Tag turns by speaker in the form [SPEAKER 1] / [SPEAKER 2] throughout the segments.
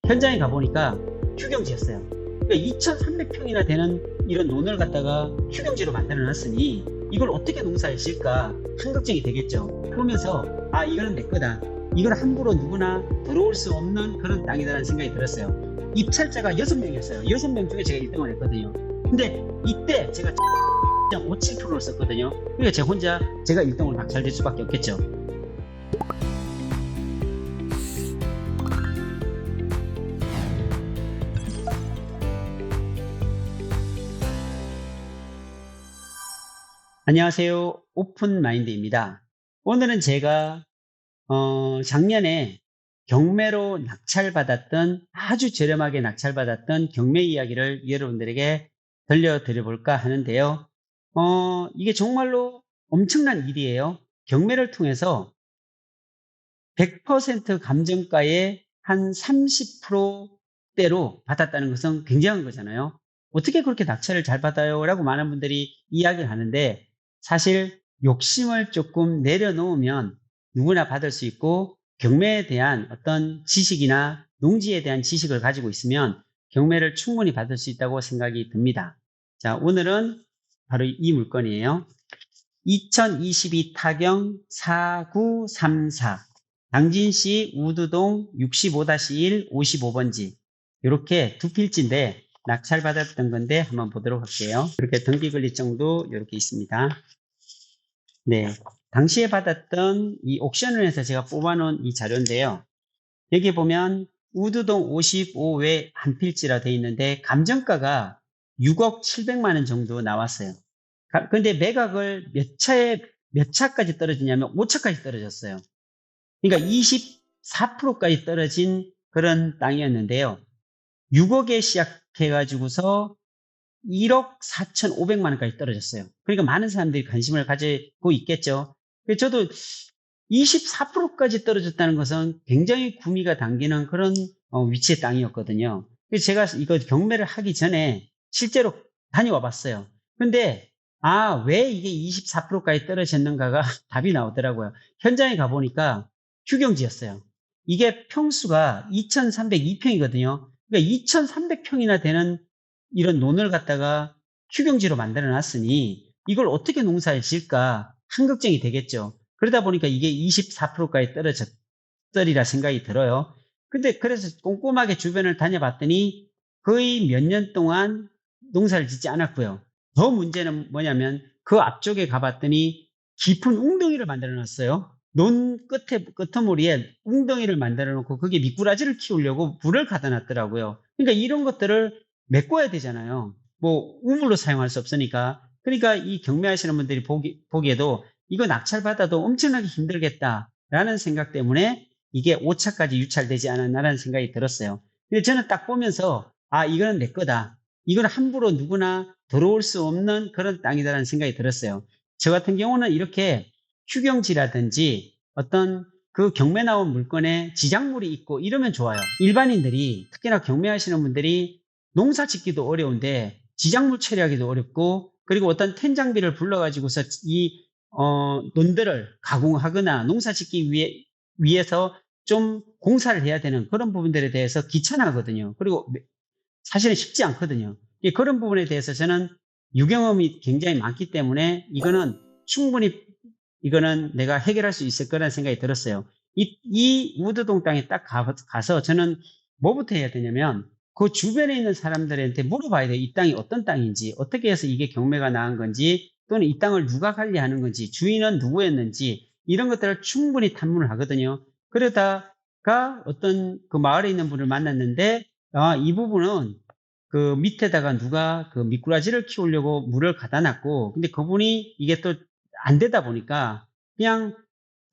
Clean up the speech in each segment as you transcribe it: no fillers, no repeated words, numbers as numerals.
[SPEAKER 1] 현장에 가보니까 휴경지였어요. 그러니까 2,300평이나 되는 이런 논을 갖다가 휴경지로 만들어 놨으니 이걸 어떻게 농사를 지을까 한걱정이 되겠죠. 그러면서 아, 이거는 내 거다. 이걸 함부로 누구나 들어올 수 없는 그런 땅이다라는 생각이 들었어요. 입찰자가 6명이었어요. 6명 중에 제가 1등을 했거든요. 근데 이때 제가 57%를 썼거든요. 그러니까 제가 1등을 박살낼 수밖에 없겠죠. 안녕하세요. 오픈마인드입니다. 오늘은 제가 작년에 경매로 낙찰받았던, 아주 저렴하게 낙찰받았던 경매 이야기를 여러분들에게 들려드려 볼까 하는데요. 이게 정말로 엄청난 일이에요. 경매를 통해서 100% 감정가의 한 30%대로 받았다는 것은 굉장한 거잖아요. 어떻게 그렇게 낙찰을 잘 받아요? 라고 많은 분들이 이야기를 하는데, 사실 욕심을 조금 내려놓으면 누구나 받을 수 있고, 경매에 대한 어떤 지식이나 농지에 대한 지식을 가지고 있으면 경매를 충분히 받을 수 있다고 생각이 듭니다. 자, 오늘은 바로 이 물건이에요. 2022 타경 4934 당진시 우두동 65-1 55번지, 이렇게 두 필지인데 낙찰받았던 건데 한번 보도록 할게요. 이렇게 등기 권리증도 이렇게 있습니다. 네, 당시에 받았던 이 옥션을 해서 제가 뽑아놓은 이 자료인데요. 여기 보면 우두동 55외 한 필지라 되어 있는데 감정가가 6억 700만 원 정도 나왔어요. 근데 매각을 몇 차까지 떨어지냐면 5차까지 떨어졌어요. 그러니까 24%까지 떨어진 그런 땅이었는데요. 6억에 시작해가지고서 1억 4,500만 원까지 떨어졌어요. 그러니까 많은 사람들이 관심을 가지고 있겠죠. 그래서 저도 24%까지 떨어졌다는 것은 굉장히 구미가 당기는 그런 위치의 땅이었거든요. 그래서 제가 이거 경매를 하기 전에 실제로 다녀와 봤어요. 근데 왜 이게 24%까지 떨어졌는가가 답이 나오더라고요. 현장에 가보니까 휴경지였어요. 이게 평수가 2,302평이거든요. 그러니까 2,300평이나 되는 이런 논을 갖다가 휴경지로 만들어 놨으니 이걸 어떻게 농사를 지을까 한걱정이 되겠죠. 그러다 보니까 이게 24%까지 떨어졌더리라 생각이 들어요. 근데 그래서 꼼꼼하게 주변을 다녀봤더니 거의 몇 년 동안 농사를 짓지 않았고요. 더 문제는 뭐냐면 그 앞쪽에 가봤더니 깊은 웅덩이를 만들어 놨어요. 논 끄트머리에 웅덩이를 만들어 놓고 거기에 미꾸라지를 키우려고 불을 갖다 놨더라고요. 그러니까 이런 것들을 메꿔야 되잖아요. 뭐 우물로 사용할 수 없으니까. 그러니까 이 경매하시는 분들이 보기에도 이거 낙찰받아도 엄청나게 힘들겠다라는 생각 때문에 이게 5차까지 유찰되지 않았나라는 생각이 들었어요. 근데 저는 딱 보면서 이거는 내 거다. 이건 함부로 누구나 들어올 수 없는 그런 땅이다라는 생각이 들었어요. 저 같은 경우는 이렇게 휴경지라든지 어떤 그 경매 나온 물건에 지작물이 있고 이러면 좋아요. 일반인들이, 특히나 경매하시는 분들이 농사 짓기도 어려운데 지작물 처리하기도 어렵고, 그리고 어떤 텐장비를 불러가지고서 이 논들을 가공하거나 농사 짓기 위해서 좀 공사를 해야 되는 그런 부분들에 대해서 귀찮아하거든요. 그리고 사실은 쉽지 않거든요. 그런 부분에 대해서 저는 유경험이 굉장히 많기 때문에 이거는 충분히 내가 해결할 수 있을 거라는 생각이 들었어요. 이 우드동 땅에 딱 가서 저는 뭐부터 해야 되냐면 그 주변에 있는 사람들한테 물어봐야 돼요. 이 땅이 어떤 땅인지, 어떻게 해서 이게 경매가 나은 건지, 또는 이 땅을 누가 관리하는 건지, 주인은 누구였는지, 이런 것들을 충분히 탐문을 하거든요. 그러다가 어떤 그 마을에 있는 분을 만났는데, 이 부분은 그 밑에다가 누가 그 미꾸라지를 키우려고 물을 갖다 놨고, 근데 그분이 이게 또 안 되다 보니까 그냥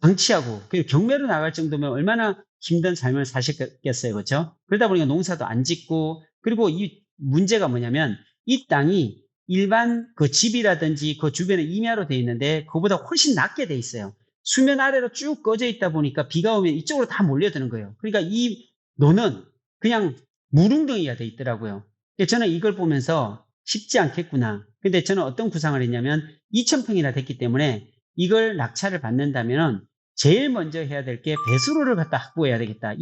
[SPEAKER 1] 방치하고, 그리고 경매로 나갈 정도면 얼마나 힘든 삶을 사셨겠어요. 그렇죠? 그러다 보니까 농사도 안 짓고, 그리고 이 문제가 뭐냐면 이 땅이 일반 그 집이라든지 그 주변에 임야로 돼 있는데 그보다 훨씬 낮게 돼 있어요. 수면 아래로 쭉 꺼져 있다 보니까 비가 오면 이쪽으로 다 몰려드는 거예요. 그러니까 이 논은 그냥 물웅덩이가 돼 있더라고요. 저는 이걸 보면서 쉽지 않겠구나. 근데 저는 어떤 구상을 했냐면 2,000평이나 됐기 때문에 이걸 낙찰을 받는다면 제일 먼저 해야 될 게 배수로를 갖다 확보해야 되겠다.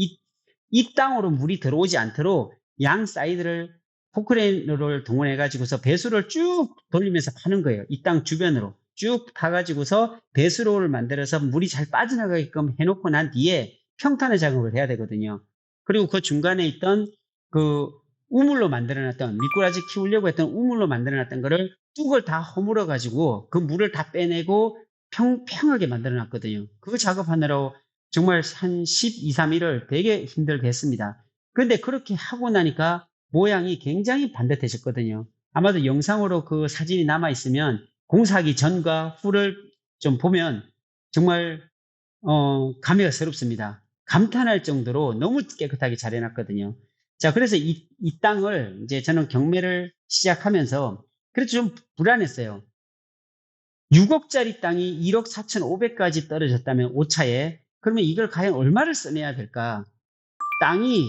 [SPEAKER 1] 이 땅으로 물이 들어오지 않도록 양 사이드를 포크레인을 동원해 가지고서 배수로를 쭉 돌리면서 파는 거예요. 이 땅 주변으로 쭉 파가지고서 배수로를 만들어서 물이 잘 빠져나가게끔 해놓고 난 뒤에 평탄화 작업을 해야 되거든요. 그리고 그 중간에 있던 그 우물로 만들어놨던, 미꾸라지 키우려고 했던 우물로 만들어놨던 거를 뚝을 다 허물어 가지고 그 물을 다 빼내고 평평하게 만들어놨거든요. 그거 작업하느라고 정말 한 12, 3일을 되게 힘들게 했습니다. 그런데 그렇게 하고 나니까 모양이 굉장히 반듯해졌거든요. 아마도 영상으로 그 사진이 남아있으면 공사하기 전과 후를 좀 보면 정말 감회가 새롭습니다. 감탄할 정도로 너무 깨끗하게 잘 해놨거든요. 자, 그래서 이 땅을 이제 저는 경매를 시작하면서 그래도 좀 불안했어요. 6억짜리 땅이 1억 4,500까지 떨어졌다면 오차에, 그러면 이걸 과연 얼마를 써내야 될까? 땅이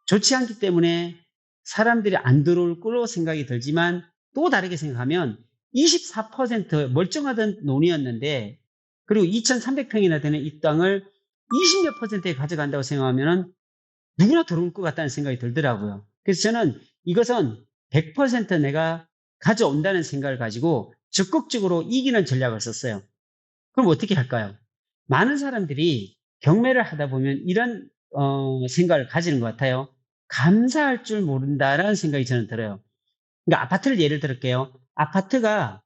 [SPEAKER 1] 좋지 않기 때문에 사람들이 안 들어올 거로 생각이 들지만, 또 다르게 생각하면 24% 멀쩡하던 논이었는데, 그리고 2,300평이나 되는 이 땅을 20몇 %에 가져간다고 생각하면 누구나 들어올 것 같다는 생각이 들더라고요. 그래서 저는 이것은 100% 내가 가져온다는 생각을 가지고 적극적으로 이기는 전략을 썼어요. 그럼 어떻게 할까요? 많은 사람들이 경매를 하다 보면 이런 생각을 가지는 것 같아요. 감사할 줄 모른다라는 생각이 저는 들어요. 그러니까 아파트를 예를 들을게요. 아파트가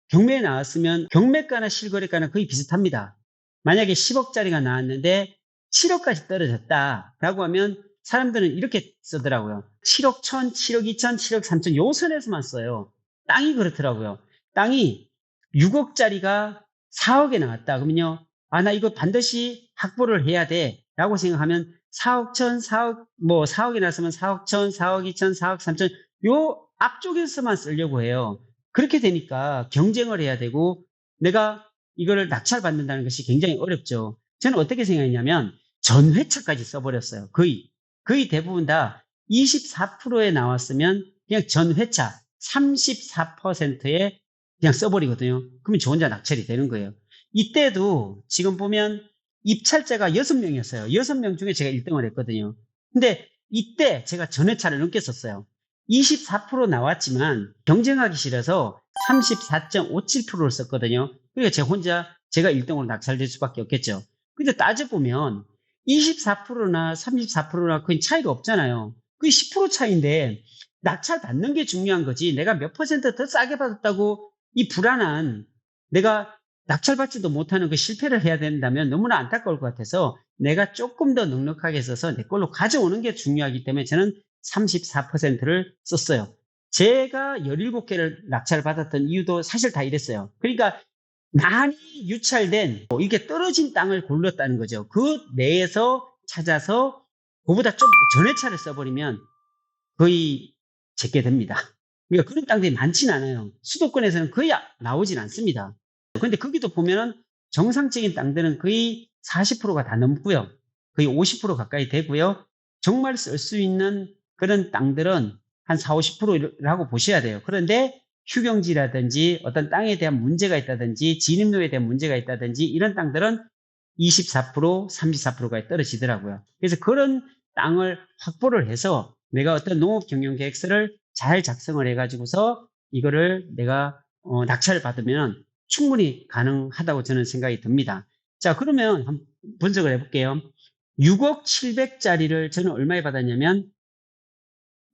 [SPEAKER 1] 경매에 나왔으면 경매가나 실거래가는 거의 비슷합니다. 만약에 10억짜리가 나왔는데 7억까지 떨어졌다라고 하면 사람들은 이렇게 쓰더라고요. 7억 1천, 7억 2천, 7억 3천 요 선에서만 써요. 땅이 그렇더라고요. 땅이 6억짜리가 4억에 나왔다. 그러면요. 아, 나 이거 반드시 확보를 해야 돼. 라고 생각하면 4억 천, 4억, 4억이 나왔으면 4억 천, 4억 2천, 4억 3천 요 앞쪽에서만 쓰려고 해요. 그렇게 되니까 경쟁을 해야 되고 내가 이거를 낙찰받는다는 것이 굉장히 어렵죠. 저는 어떻게 생각했냐면 전회차까지 써버렸어요. 거의 대부분 다 24%에 나왔으면 그냥 전회차 34%에 그냥 써버리거든요. 그러면 저 혼자 낙찰이 되는 거예요. 이때도 지금 보면 입찰자가 6명이었어요. 6명 중에 제가 1등을 했거든요. 근데 이때 제가 전회차를 넘게 썼어요. 24% 나왔지만 경쟁하기 싫어서 34.57%를 썼거든요. 그러니까 제가 1등으로 낙찰될 수밖에 없겠죠. 근데 따져보면 24%나 34%나 거의 차이가 없잖아요. 그게 10% 차이인데 낙찰 받는 게 중요한 거지. 내가 몇 퍼센트 더 싸게 받았다고 이 불안한, 내가 낙찰받지도 못하는 그 실패를 해야 된다면 너무나 안타까울 것 같아서 내가 조금 더 넉넉하게 써서 내 걸로 가져오는 게 중요하기 때문에 저는 34%를 썼어요. 제가 17개를 낙찰을 받았던 이유도 사실 다 이랬어요. 그러니까 많이 유찰된 이게 떨어진 땅을 골랐다는 거죠. 그 내에서 찾아서 그보다 좀 전에 차를 써버리면 거의 제게 됩니다. 그러니까 그런 땅들이 많지는 않아요. 수도권에서는 거의 나오진 않습니다. 근데 거기도 보면은 정상적인 땅들은 거의 40%가 다 넘고요. 거의 50% 가까이 되고요. 정말 쓸 수 있는 그런 땅들은 한 4, 50%라고 보셔야 돼요. 그런데 휴경지라든지 어떤 땅에 대한 문제가 있다든지 진입로에 대한 문제가 있다든지 이런 땅들은 24%, 34%까지 떨어지더라고요. 그래서 그런 땅을 확보를 해서 내가 어떤 농업 경영 계획서를 잘 작성을 해가지고서 이거를 내가 낙찰을 받으면 충분히 가능하다고 저는 생각이 듭니다. 자, 그러면 한번 분석을 해볼게요. 6억 700짜리를 저는 얼마에 받았냐면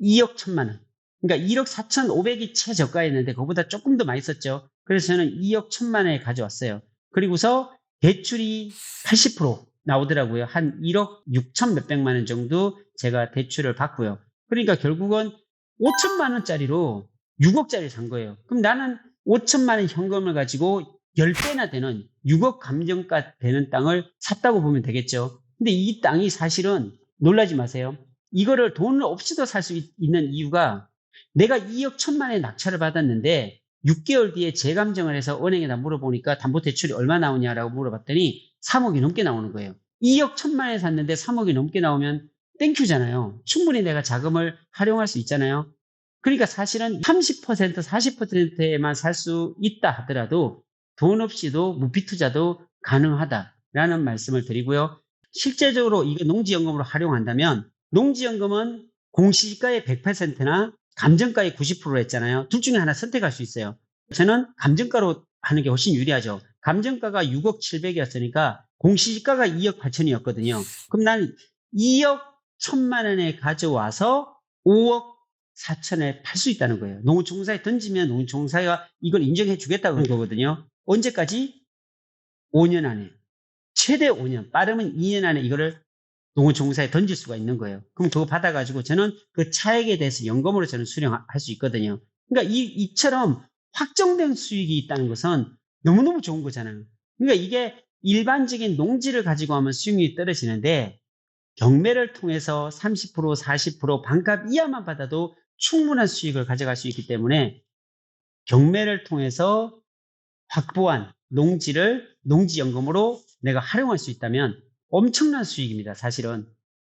[SPEAKER 1] 2억 1천만 원. 그러니까 1억 4,500이 최저가였는데 그거보다 조금 더 많이 썼죠. 그래서 저는 2억 1천만 원에 가져왔어요. 그리고서 대출이 80% 나오더라고요. 한 1억 6천 몇백만 원 정도 제가 대출을 받고요. 그러니까 결국은 5천만 원짜리로 6억짜리 산 거예요. 그럼 나는 5천만 원 현금을 가지고 10배나 되는 6억 감정가 되는 땅을 샀다고 보면 되겠죠. 근데 이 땅이 사실은 놀라지 마세요. 이거를 돈을 없이도 살 수 있는 이유가 내가 2억 1천만 원의 낙찰을 받았는데 6개월 뒤에 재감정을 해서 은행에다 물어보니까 담보대출이 얼마 나오냐라고 물어봤더니 3억이 넘게 나오는 거예요. 2억 1천만 원에 샀는데 3억이 넘게 나오면 땡큐잖아요. 충분히 내가 자금을 활용할 수 있잖아요. 그러니까 사실은 30%, 40%에만 살 수 있다 하더라도 돈 없이도 무피 투자도 가능하다라는 말씀을 드리고요. 실제적으로 이거 농지연금으로 활용한다면 농지연금은 공시지가의 100%나 감정가의 90%로 했잖아요. 둘 중에 하나 선택할 수 있어요. 저는 감정가로 하는 게 훨씬 유리하죠. 감정가가 6억 7백이었으니까 공시지가가 2억 8천이었거든요. 그럼 난 2억 1천만 원에 가져와서 5억 4천에 팔 수 있다는 거예요. 농어촌공사에 던지면 농어촌공사가 이걸 인정해 주겠다고 하는 거거든요. 언제까지? 5년 안에. 최대 5년, 빠르면 2년 안에 이거를 농어촌공사에 던질 수가 있는 거예요. 그럼 그거 받아가지고 저는 그 차액에 대해서 연금으로 저는 수령할 수 있거든요. 그러니까 이처럼 확정된 수익이 있다는 것은 너무너무 좋은 거잖아요. 그러니까 이게 일반적인 농지를 가지고 하면 수익률이 떨어지는데 경매를 통해서 30%, 40% 반값 이하만 받아도 충분한 수익을 가져갈 수 있기 때문에 경매를 통해서 확보한 농지를 농지연금으로 내가 활용할 수 있다면 엄청난 수익입니다, 사실은.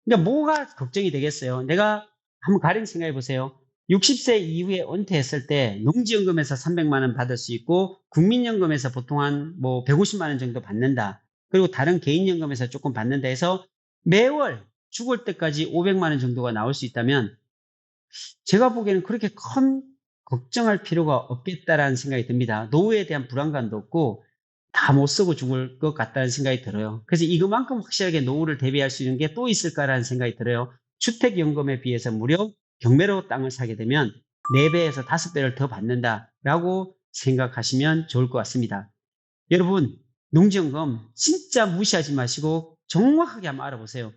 [SPEAKER 1] 그러니까 뭐가 걱정이 되겠어요? 내가 한번 가령 생각해 보세요. 60세 이후에 은퇴했을 때 농지연금에서 300만 원 받을 수 있고 국민연금에서 보통 한 뭐 150만 원 정도 받는다. 그리고 다른 개인연금에서 조금 받는다 해서 매월 죽을 때까지 500만 원 정도가 나올 수 있다면 제가 보기에는 그렇게 큰 걱정할 필요가 없겠다라는 생각이 듭니다. 노후에 대한 불안감도 없고 다 못 쓰고 죽을 것 같다는 생각이 들어요. 그래서 이것만큼 확실하게 노후를 대비할 수 있는 게 또 있을까라는 생각이 들어요. 주택연금에 비해서 무려 경매로 땅을 사게 되면 4배에서 5배를 더 받는다라고 생각하시면 좋을 것 같습니다. 여러분, 농지연금 진짜 무시하지 마시고 정확하게 한번 알아보세요.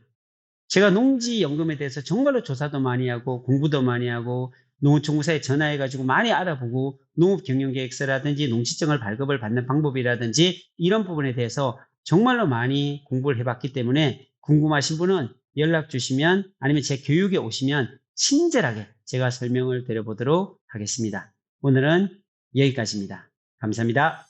[SPEAKER 1] 제가 농지연금에 대해서 정말로 조사도 많이 하고 공부도 많이 하고 농어촌공사에 전화해가지고 많이 알아보고 농업경영계획서라든지 농지증을 발급을 받는 방법이라든지 이런 부분에 대해서 정말로 많이 공부를 해봤기 때문에 궁금하신 분은 연락 주시면 아니면 제 교육에 오시면 친절하게 제가 설명을 드려보도록 하겠습니다. 오늘은 여기까지입니다. 감사합니다.